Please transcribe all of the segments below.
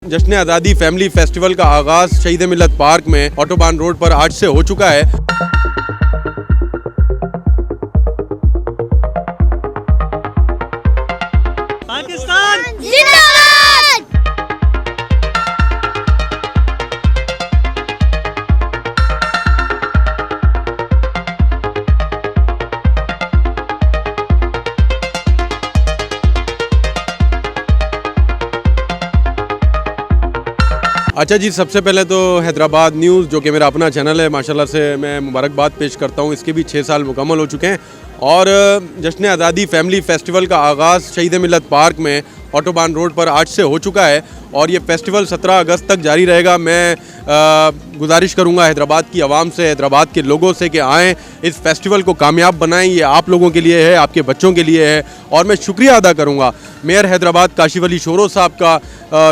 जश्न आज़ादी family festival का आगाज शहीद मिल्लत पार्क में ऑटोबान रोड पर आज से हो चुका है। पाकिस्तान जिंदाबाद। अच्छा जी, सबसे पहले तो हैदराबाद न्यूज़ जो कि मेरा अपना चैनल है, माशाल्लाह से मैं मुबारकबाद पेश करता हूँ। इसके भी 6 साल मुकम्मल हो चुके हैं और जश्न आज़ादी फैमिली फेस्टिवल का आगाज़ शहीद मिल्लत पार्क में ऑटोबान रोड पर आज से हो चुका है और ये फेस्टिवल 17 अगस्त तक जारी रहेगा। मैं गुजारिश करूंगा हैदराबाद की आवाम से, हैदराबाद के लोगों से कि आएँ, इस फेस्टिवल को कामयाब बनाएं। ये आप लोगों के लिए है, आपके बच्चों के लिए है। और मैं शुक्रिया अदा करूंगा मेयर हैदराबाद काशिफ अली शोरो साहब का,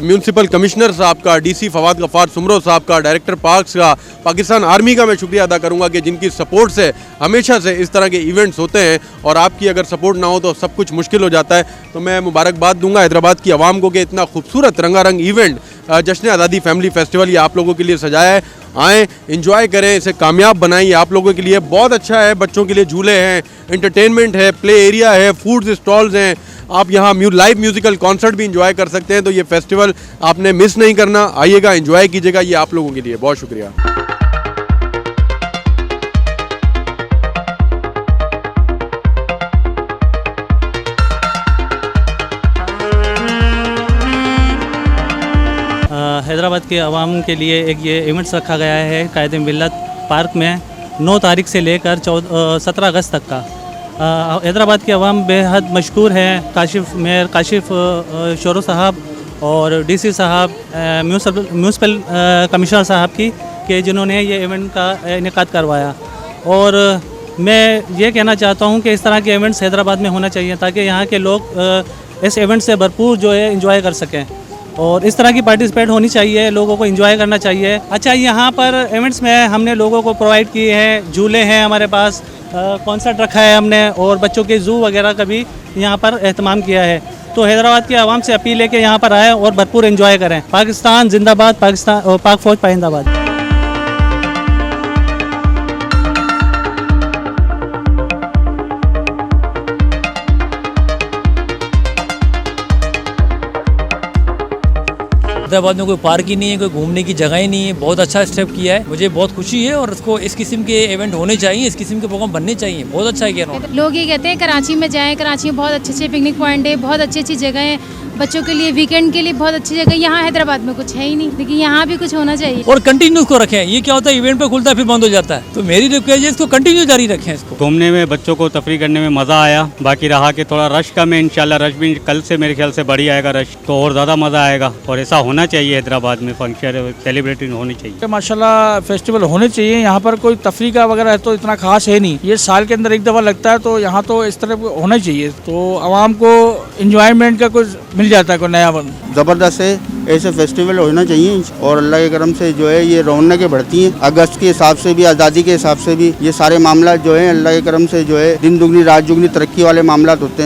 म्यूनसिपल कमिश्नर साहब का, डीसी फवाद गफ्फार सुमरो साहब का, डायरेक्टर पार्क्स का, पाकिस्तान आर्मी का मैं शुक्रिया अदा करूंगा कि जिनकी सपोर्ट से हमेशा से इस तरह के इवेंट्स होते हैं और आपकी अगर सपोर्ट ना हो तो सब कुछ मुश्किल हो जाता है। तो मैं मुबारकबाद दूंगा हैदराबाद की आवाम को कि इतना खूबसूरत रंगारंग इवेंट जश्न आज़ादी फैमिली फेस्टिवल ये आप लोगों के लिए सजाया है। आएँ, इंजॉय करें, इसे कामयाब बनाएं। आप लोगों के लिए बहुत अच्छा है। बच्चों के लिए झूले हैं, एंटरटेनमेंट है, प्ले एरिया है, फूड्स स्टॉल्स हैं। आप यहाँ लाइव म्यूजिकल कॉन्सर्ट भी इंजॉय कर सकते हैं। तो ये फेस्टिवल आपने मिस नहीं करना, आइएगा, इंजॉय कीजिएगा। ये आप लोगों के लिए बहुत शुक्रिया। हैदराबाद के अवाम के लिए एक ये इवेंट्स रखा गया है कायद मिल्लत पार्क में 9 तारीख से लेकर 17 अगस्त तक का। हैदराबाद के अवाम बेहद मशहूर हैं मेयर काशिफ शोरो साहब और डीसी साहब, म्यूनसिपल कमिश्नर साहब की कि जिन्होंने ये इवेंट का इनेकाद करवाया। और मैं ये कहना चाहता हूँ कि इस तरह के इवेंट्स हैदराबाद में होना चाहिए ताकि यहाँ के लोग इस इवेंट से भरपूर जो है इंजॉय कर सकें और इस तरह की पार्टिसिपेट होनी चाहिए, लोगों को एंजॉय करना चाहिए। अच्छा, यहाँ पर इवेंट्स में हमने लोगों को प्रोवाइड किए हैं, झूले हैं हमारे पास, कॉन्सर्ट रखा है हमने और बच्चों के ज़ू वगैरह का भी यहाँ पर एहतमाम किया है। तो हैदराबाद के आवाम से अपील है कि यहाँ पर आएँ और भरपूर एंजॉय करें। पाकिस्तान जिंदाबाद, पाकिस्तान और पाक फौज पाइंदाबाद। हैदराबाद में कोई पार्क ही नहीं है, कोई घूमने की जगह ही नहीं है। बहुत अच्छा स्टेप किया है, मुझे बहुत खुशी है और इसको इस किस्म के इवेंट होने चाहिए, इस किस्म के प्रोग्राम बनने चाहिए। बहुत अच्छा किया उन्होंने। लोग ये कहते हैं कराची में जाएं, कराची में बहुत अच्छे अच्छे पिकनिक पॉइंट है, बहुत अच्छी अच्छी जगह है बच्चों के लिए, वीकेंड के लिए बहुत अच्छी जगह। यहाँ हैदराबाद में कुछ है ही नहीं, लेकिन यहाँ भी कुछ होना चाहिए और कंटिन्यू इसको रखें। ये क्या होता है, इवेंट पे खुलता है फिर बंद हो जाता है। तो मेरी रिक्वेस्ट है इसको कंटिन्यू जारी रखें। इसको घूमने में, बच्चों को तफरी करने में मज़ा आया। बाकी रहा कि थोड़ा रश कम है, इंशाल्लाह रश भी कल से मेरे ख्याल से बढ़ी आएगा रश, तो और ज़्यादा मज़ा आएगा। और ऐसा होना चाहिए, हैदराबाद में फंक्शन सेलिब्रेटिंग होनी चाहिए। माशाल्लाह फेस्टिवल होने चाहिए। यहाँ पर कोई तफरी का वगैरह तो इतना खास है नहीं, ये साल के अंदर एक दफ़ा लगता है, तो यहाँ तो इस तरह होना चाहिए। तो आवाम को इंजॉयमेंट का कुछ मिल जाता है, कोई नया ज़बरदस्त है। ऐसे फेस्टिवल होना चाहिए और अल्लाह के करम से जो है ये रौनकें बढ़ती हैं। अगस्त के हिसाब से भी, आज़ादी के हिसाब से भी ये सारे मामला जो है अल्लाह के करम से जो है दिन दुगनी रात जुगनी तरक्की वाले मामला होते हैं।